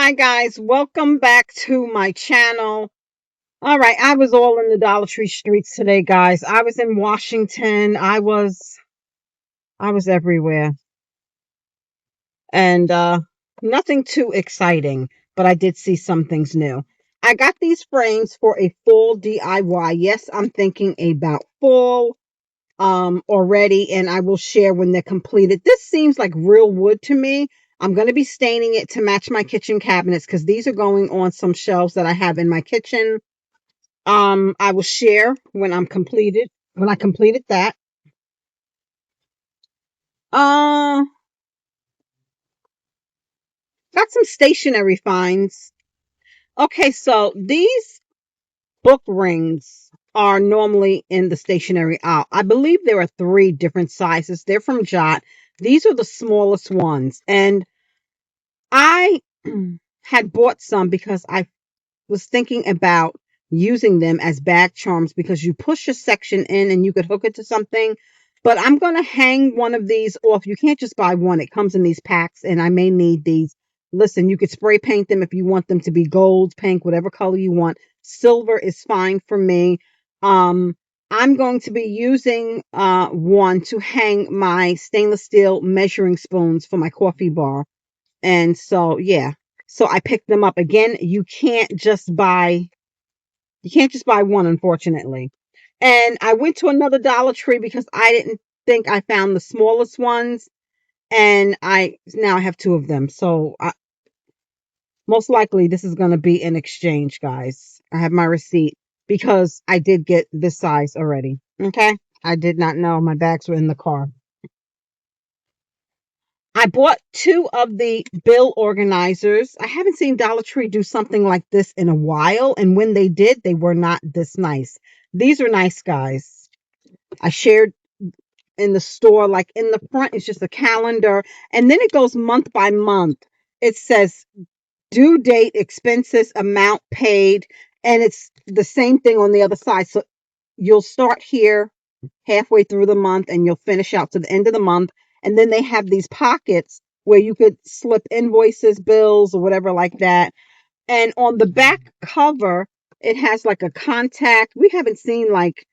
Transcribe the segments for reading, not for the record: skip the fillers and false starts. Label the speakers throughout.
Speaker 1: Hi guys, welcome back to my channel. All right, I was all in the Dollar Tree streets today, guys. I was in Washington. I was everywhere. And nothing too exciting, but I did see some things new. I got these frames for a full DIY. Yes, I'm thinking about full already, and I will share when they're completed. This seems like real wood to me. I'm going to be staining it to match my kitchen cabinets because these are going on some shelves that I have in my kitchen. I will share when I completed that. Uh, got some stationery finds. Okay, so these book rings are normally in the stationery aisle. I believe there are three different sizes. They're from Jot. These are the smallest ones, and I had bought some because I was thinking about using them as bag charms because you push a section in and you could hook it to something. But I'm going to hang one of these off. You can't just buy one. It comes in these packs, and I may need these. Listen, you could spray paint them if you want them to be gold, pink, whatever color you want. Silver is fine for me. Um, I'm going to be using one to hang my stainless steel measuring spoons for my coffee bar. And so, yeah. So I picked them up again. You can't just buy one, unfortunately. And I went to another Dollar Tree because I didn't think I found the smallest ones, and I now have two of them. So most likely this is going to be an exchange, guys. I have my receipt because I did get this size already. Okay? I did not know my bags were in the car. I bought two of the bill organizers. I haven't seen Dollar Tree do something like this in a while, and when they did, they were not this nice. These are nice, guys. I shared in the store, like in the front, it's just a calendar, and then it goes month by month. It says due date, expenses, amount paid, and it's the same thing on the other side. So you'll start here halfway through the month and you'll finish out to the end of the month. And then they have these pockets where you could slip invoices, bills, or whatever like that. And on the back cover, it has like a contact. We haven't seen like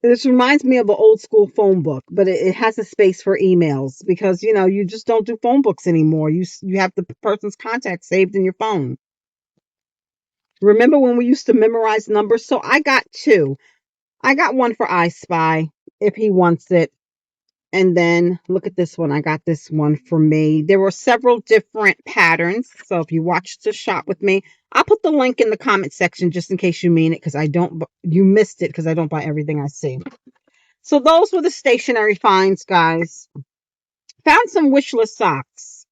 Speaker 1: this reminds me of an old school phone book, but it has a space for emails because you just don't do phone books anymore. You have the person's contact saved in your phone. Remember when we used to memorize numbers? So I got two. I got one for I Spy if he wants it. And then look at this one. I got this one for me. There were several different patterns. So if you watched the shop with me, I'll put the link in the comment section just in case you mean it because you missed it because I don't buy everything I see. So those were the stationery finds, guys. Found some wish list socks.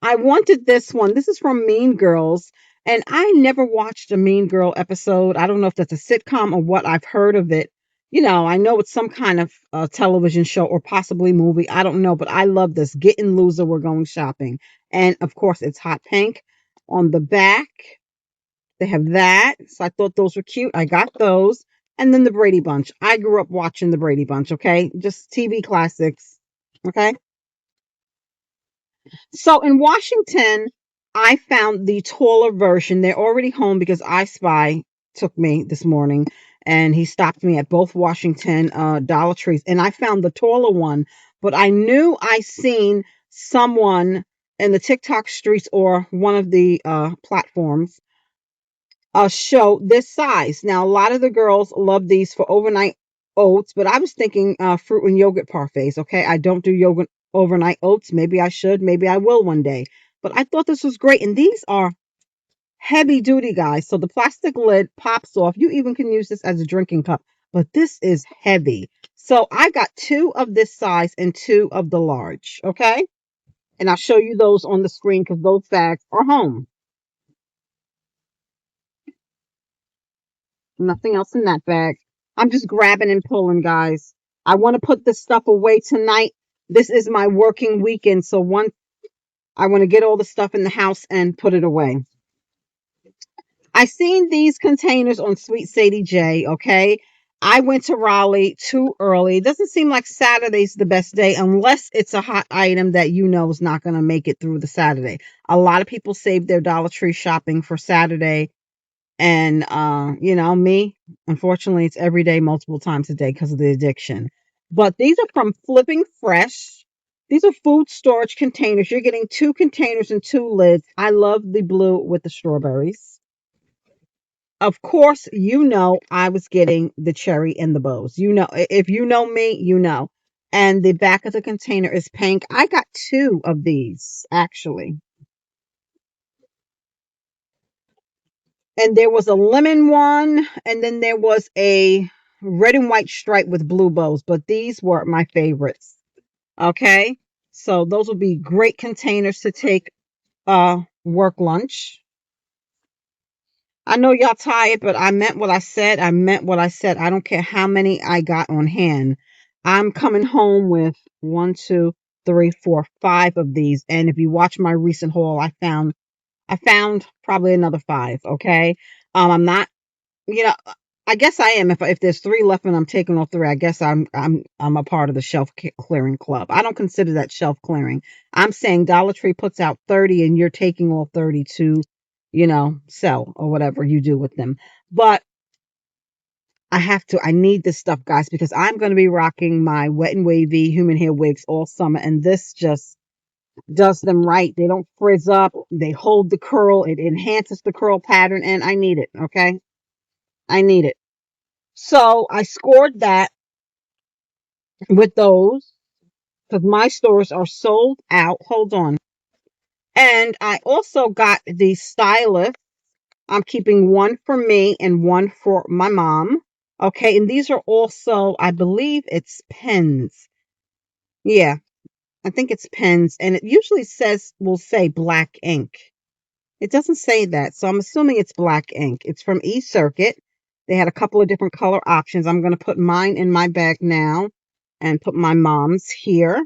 Speaker 1: I wanted this one. This is from Mean Girls. And I never watched a Mean Girl episode. I don't know if that's a sitcom or what. I've heard of it. I know it's some kind of television show or possibly movie. I don't know, but I love this. Getting Loser, We're Going Shopping. And of course, it's hot pink. On the back, they have that. So I thought those were cute. I got those. And then the Brady Bunch. I grew up watching the Brady Bunch, okay? Just TV classics, okay? So in Washington, I found the taller version. They're already home because I Spy took me this morning and he stopped me at both Washington Dollar Trees and I found the taller one, but I knew I seen someone in the TikTok streets or one of the platforms show this size. Now, a lot of the girls love these for overnight oats, but I was thinking fruit and yogurt parfaits. Okay, I don't do yogurt overnight oats. Maybe I should. Maybe I will one day. But I thought this was great, and these are heavy duty, guys. So the plastic lid pops off. You even can use this as a drinking cup, but this is heavy. So I got two of this size and two of the large. Okay, and I'll show you those on the screen because those bags are home. Nothing else in that bag. I'm just grabbing and pulling, guys. I want to put this stuff away tonight. This is my working weekend. So I want to get all the stuff in the house and put it away. I seen these containers on Sweet Sadie J, okay? I went to Raleigh too early. It doesn't seem like Saturday's the best day unless it's a hot item that you know is not going to make it through the Saturday. A lot of people save their Dollar Tree shopping for Saturday. And me, unfortunately, it's every day, multiple times a day because of the addiction. But these are from Flipping Fresh. These are food storage containers. You're getting two containers and two lids. I love the blue with the strawberries. Of course, I was getting the cherry and the bows. If you know me, you know. And the back of the container is pink. I got two of these actually. And there was a lemon one, and then there was a red and white stripe with blue bows, but these were my favorites. Okay. So those would be great containers to take work lunch. I know y'all tired, but I meant what I said. I meant what I said. I don't care how many I got on hand. I'm coming home with one, two, three, four, five of these. And if you watch my recent haul, I found probably another five. Okay. I'm not, you know, I guess I am. If there's three left and I'm taking all three, I guess I'm a part of the shelf clearing club. I don't consider that shelf clearing. I'm saying Dollar Tree puts out 30 and you're taking all 30 to, sell or whatever you do with them. But I need this stuff, guys, because I'm going to be rocking my wet and wavy human hair wigs all summer, and this just does them right. They don't frizz up. They hold the curl. It enhances the curl pattern, and I need it. Okay, I need it. So I scored that with those because my stores are sold out. Hold on. And I also got the stylus. I'm keeping one for me and one for my mom. Okay. And these are also, I believe it's pens. Yeah. I think it's pens. And it usually will say black ink. It doesn't say that. So I'm assuming it's black ink. It's from eCircuit. They had a couple of different color options. I'm going to put mine in my bag now and put my mom's here.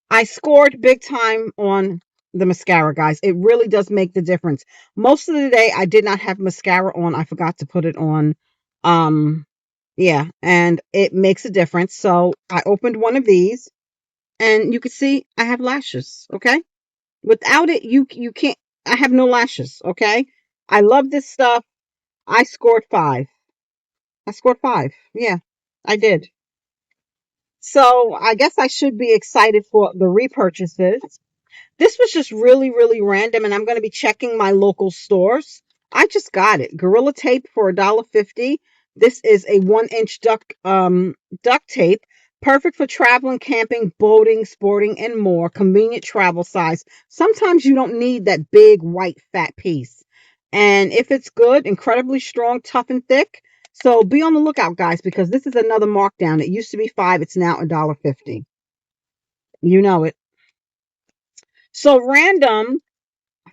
Speaker 1: I scored big time on the mascara, guys. It really does make the difference. Most of the day, I did not have mascara on. I forgot to put it on. Um, yeah, and it makes a difference. So I opened one of these, and you can see I have lashes. Okay, without it, you can't. I have no lashes. Okay, I love this stuff. I scored five. I scored five. Yeah, I did. So I guess I should be excited for the repurchases. This was just really, really random, and I'm going to be checking my local stores. I just got it. Gorilla Tape for $1.50. This is a 1-inch duct tape, perfect for traveling, camping, boating, sporting, and more. Convenient travel size. Sometimes you don't need that big, white, fat piece. And if it's good, incredibly strong, tough, and thick. So be on the lookout, guys, because this is another markdown. It used to be 5, it's now $1.50. You know it. So random.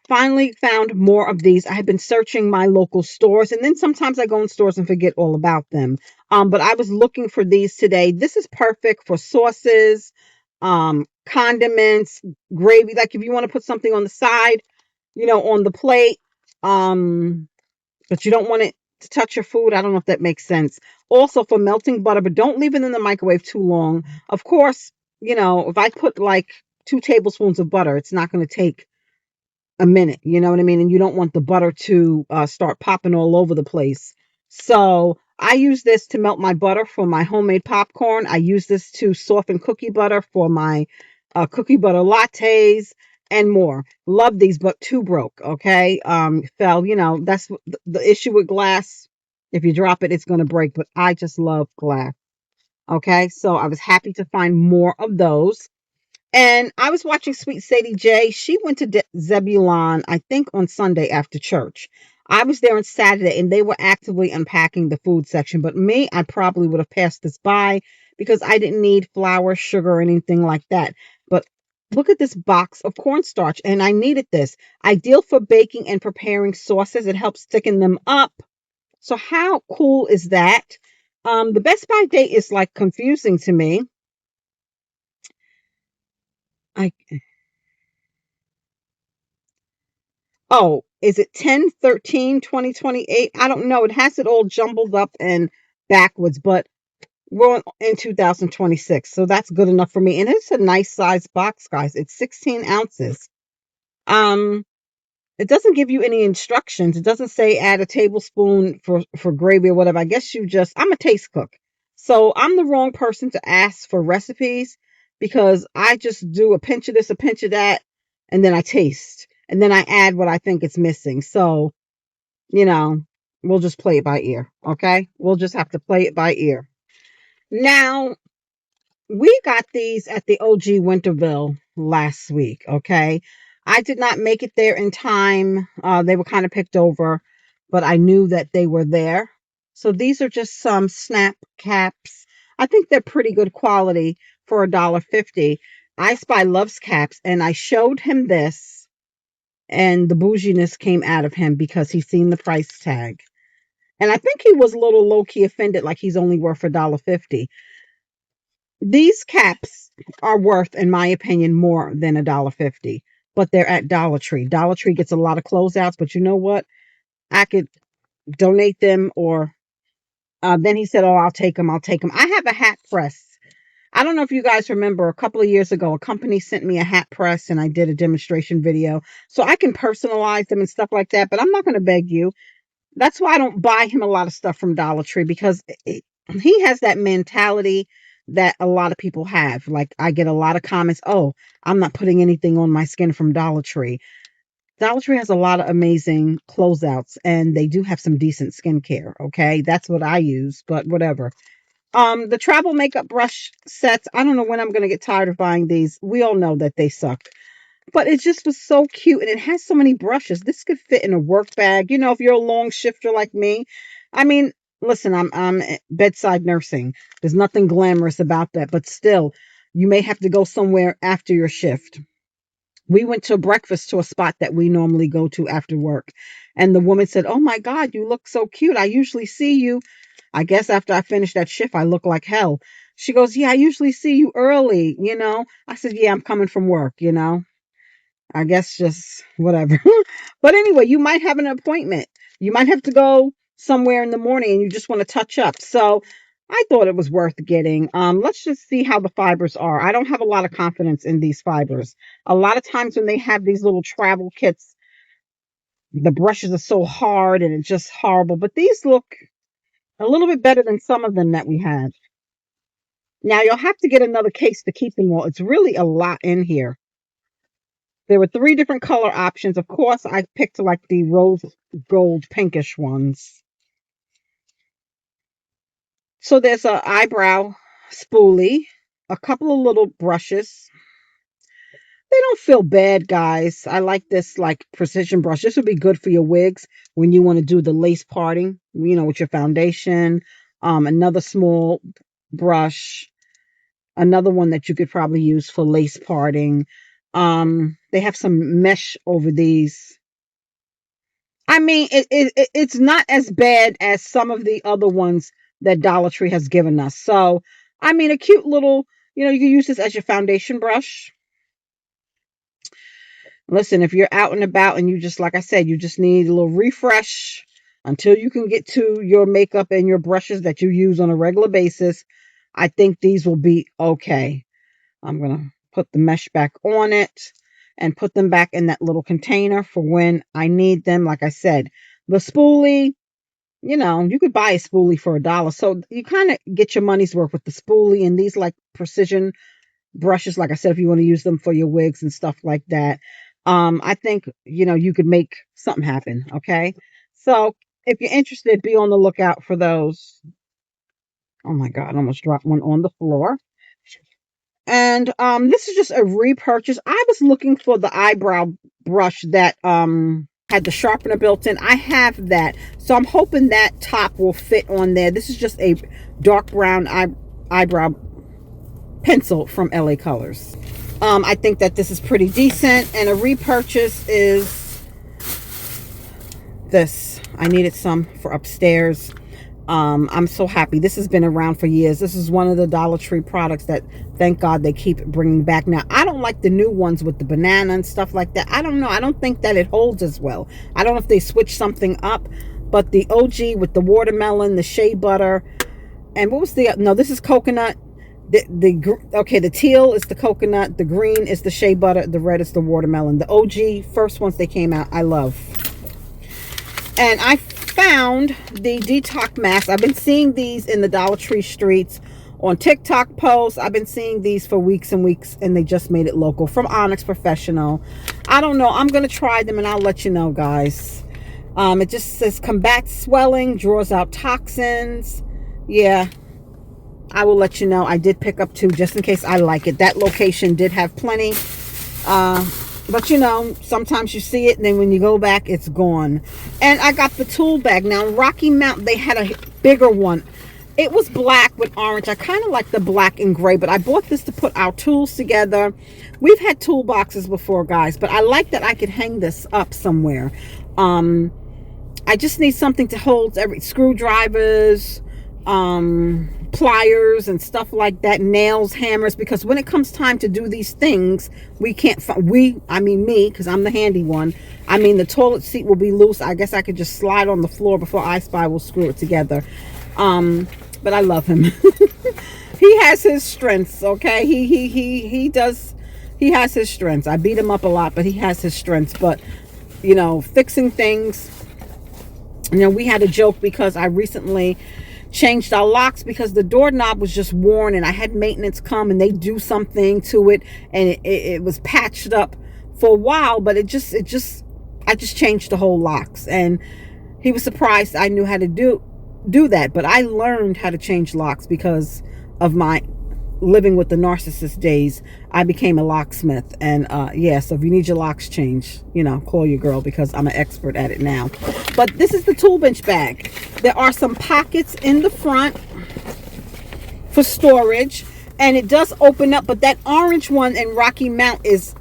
Speaker 1: Finally found more of these. I have been searching my local stores, and then sometimes I go in stores and forget all about them. But I was looking for these today. This is perfect for sauces, condiments, gravy. Like if you want to put something on the side, on the plate, um, but you don't want it to touch your food. I don't know if that makes sense. Also for melting butter, but don't leave it in the microwave too long. Of course, if I put like 2 tablespoons of butter, it's not going to take a minute, you know what I mean? And you don't want the butter to start popping all over the place. So I use this to melt my butter for my homemade popcorn. I use this to soften cookie butter for my cookie butter lattes and more. Love these, but two broke. Okay, fell. That's the issue with glass. If you drop it, it's gonna break. But I just love glass. Okay, so I was happy to find more of those. And I was watching Sweet Sadie J. She went to Zebulon, I think, on Sunday after church. I was there on Saturday and they were actively unpacking the food section. But me, I probably would have passed this by because I didn't need flour, sugar, or anything like that. But look at this box of cornstarch. And I needed this. Ideal for baking and preparing sauces. It helps thicken them up. So how cool is that? The Best By date is like confusing to me. I Oh, is it 10/13/2028? I don't know. It has it all jumbled up and backwards, but we're in 2026, so that's good enough for me. And it's a nice size box, guys. It's 16 ounces. Um, it doesn't give you any instructions. It doesn't say add a tablespoon for gravy or whatever. I guess I'm a taste cook. So I'm the wrong person to ask for recipes because I just do a pinch of this, a pinch of that, and then I taste. And then I add what I think is missing. So, you know, we'll just play it by ear. Okay. We'll just have to play it by ear. Now, we got these at the OG Winterville last week. Okay. I did not make it there in time. They were kind of picked over, but I knew that they were there. So these are just some snap caps. I think they're pretty good quality for $1.50. I Spy loves caps, and I showed him this, and the bouginess came out of him because he's seen the price tag. And I think he was a little low key offended, like he's only worth $1.50. These caps are worth, in my opinion, more than $1.50, but they're at Dollar Tree. Dollar Tree gets a lot of closeouts, but you know what? I could donate them, or then he said, "Oh, I'll take them. I'll take them." I have a hat press. I don't know if you guys remember a couple of years ago, a company sent me a hat press and I did a demonstration video. So I can personalize them and stuff like that, but I'm not going to beg you. That's why I don't buy him a lot of stuff from Dollar Tree, because he has that mentality that a lot of people have. Like, I get a lot of comments, "Oh, I'm not putting anything on my skin from Dollar Tree." Dollar Tree has a lot of amazing closeouts, and they do have some decent skincare. Okay, that's what I use, but whatever. The travel makeup brush sets, I don't know when I'm gonna get tired of buying these. We all know that they suck, but it just was so cute, and it has so many brushes. This could fit in a work bag. If you're a long shifter like me. I mean, listen, I'm bedside nursing. There's nothing glamorous about that, but still, you may have to go somewhere after your shift. We went to breakfast to a spot that we normally go to after work, and the woman said, "Oh my God, you look so cute. I usually see you. I guess after I finish that shift, I look like hell." She goes, "Yeah, I usually see you early. I said, "Yeah, I'm coming from work. I guess just whatever." But anyway, you might have an appointment. You might have to go somewhere in the morning and you just want to touch up. So I thought it was worth getting. Let's just see how the fibers are. I don't have a lot of confidence in these fibers. A lot of times when they have these little travel kits, the brushes are so hard and it's just horrible. But these look a little bit better than some of them that we had. Now you'll have to get another case to keep them all. It's really a lot in here. There were 3 different color options. Of course, I picked like the rose gold pinkish ones. So there's an eyebrow spoolie, a couple of little brushes. They don't feel bad, guys. I like this like precision brush. This would be good for your wigs when you want to do the lace parting, with your foundation. Another small brush, another one that you could probably use for lace parting. They have some mesh over these. I mean, it's not as bad as some of the other ones that Dollar Tree has given us. So, I mean, a cute little, you can use this as your foundation brush. Listen, if you're out and about and you just, like I said, you just need a little refresh until you can get to your makeup and your brushes that you use on a regular basis, I think these will be okay. I'm going to put the mesh back on it and put them back in that little container for when I need them. Like I said, the spoolie, you could buy a spoolie for $1. So you kind of get your money's worth with the spoolie and these like precision brushes. Like I said, if you want to use them for your wigs and stuff like that. I think, you could make something happen. Okay. So if you're interested, be on the lookout for those. Oh my God, I almost dropped one on the floor. And this is just a repurchase. I was looking for the eyebrow brush that had the sharpener built in. I have that. So I'm hoping that top will fit on there. This is just a dark brown eyebrow pencil from LA Colors. I think that this is pretty decent. And a repurchase is this. I needed some for upstairs. I'm so happy. This has been around for years. This is one of the Dollar Tree products that, thank God, they keep bringing back. Now, I don't like the new ones with the banana and stuff like that. I don't know. I don't think that it holds as well. I don't know if they switch something up, but the OG with the watermelon, the shea butter, And what was the, no, this is coconut. Okay, the teal is the coconut, the green is the shea butter, the red is the watermelon. The OG first ones they came out, I love. And I found the detox mask. I've been seeing these in the Dollar Tree streets on TikTok posts. I've been seeing these for weeks and weeks, and they just made it local from Onyx Professional. I don't know, I'm gonna try them and I'll let you know, guys. It just says combats swelling, draws out toxins. Yeah, I will let you know. I did pick up 2 just in case I like it. That location did have plenty. But you know, sometimes you see it and then when you go back, it's gone. And I got the tool bag. Now, Rocky Mountain, they had a bigger one. It was black with orange. I kind of like the black and gray, but I bought this to put our tools together. We've had toolboxes before, guys, but I like that I could hang this up somewhere. I just need something to hold every screwdrivers, pliers and stuff like that, nails, hammers, because when it comes time to do these things, we can't I mean me, because I'm the handy one. I mean, the toilet seat will be loose. I guess I could just slide on the floor before I Spy will screw it together. But I love him. He has his strengths, okay? He does, he has his strengths. I beat him up a lot, but he has his strengths. But you know, fixing things, you know, we had a joke because I recently changed our locks because the doorknob was just worn, and I had maintenance come and they do something to it, and it was patched up for a while, but I just changed the whole locks, and he was surprised I knew how to do that. But I learned how to change locks because of my living with the narcissist days. I became a locksmith, and yeah, so if you need your locks changed, you know, call your girl because I'm an expert at it now. But this is the tool bench bag. There are some pockets in the front for storage, and it does open up, but that orange one in Rocky Mount is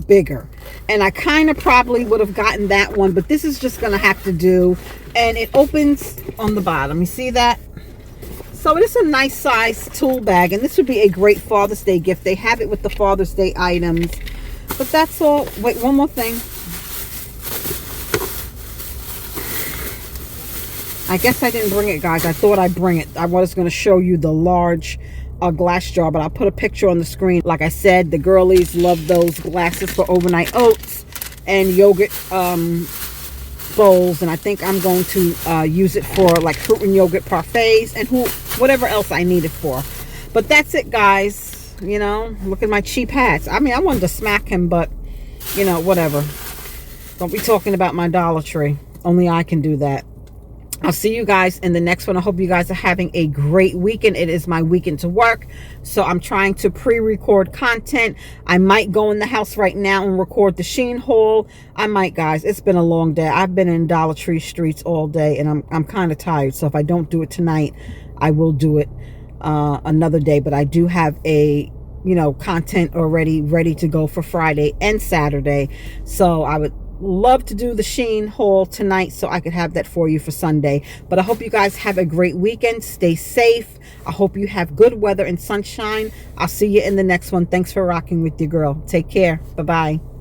Speaker 1: bigger, and I kind of probably would have gotten that one, but this is just gonna have to do. And it opens on the bottom, you see that? So it is a nice size tool bag, and this would be a great Father's Day gift. They have it with the Father's Day items. But that's all. Wait, one more thing. I guess I didn't bring it, guys. I thought I'd bring it. I was going to show you the large glass jar, but I'll put a picture on the screen. Like I said, the girlies love those glasses for overnight oats and yogurt bowls, and I think I'm going to use it for like fruit and yogurt parfaits and whatever else I need it for. But that's it, guys. You know, look at my cheap hats. I mean, I wanted to smack him, but you know, whatever. Don't be talking about my Dollar Tree. Only I can do that. I'll see you guys in the next one. I hope you guys are having a great weekend. It is my weekend to work, so I'm trying to pre-record content. I might go in the house right now and record the Shein haul. I might, guys. It's been a long day. I've been in Dollar Tree streets all day, and I'm kind of tired. So if I don't do it tonight, I will do it another day. But I do have a, you know, content already ready to go for Friday and Saturday. So I would love to do the Shein haul tonight so I could have that for you for Sunday. But I hope you guys have a great weekend. Stay safe. I hope you have good weather and sunshine. I'll see you in the next one. Thanks for rocking with your girl. Take care. Bye-bye.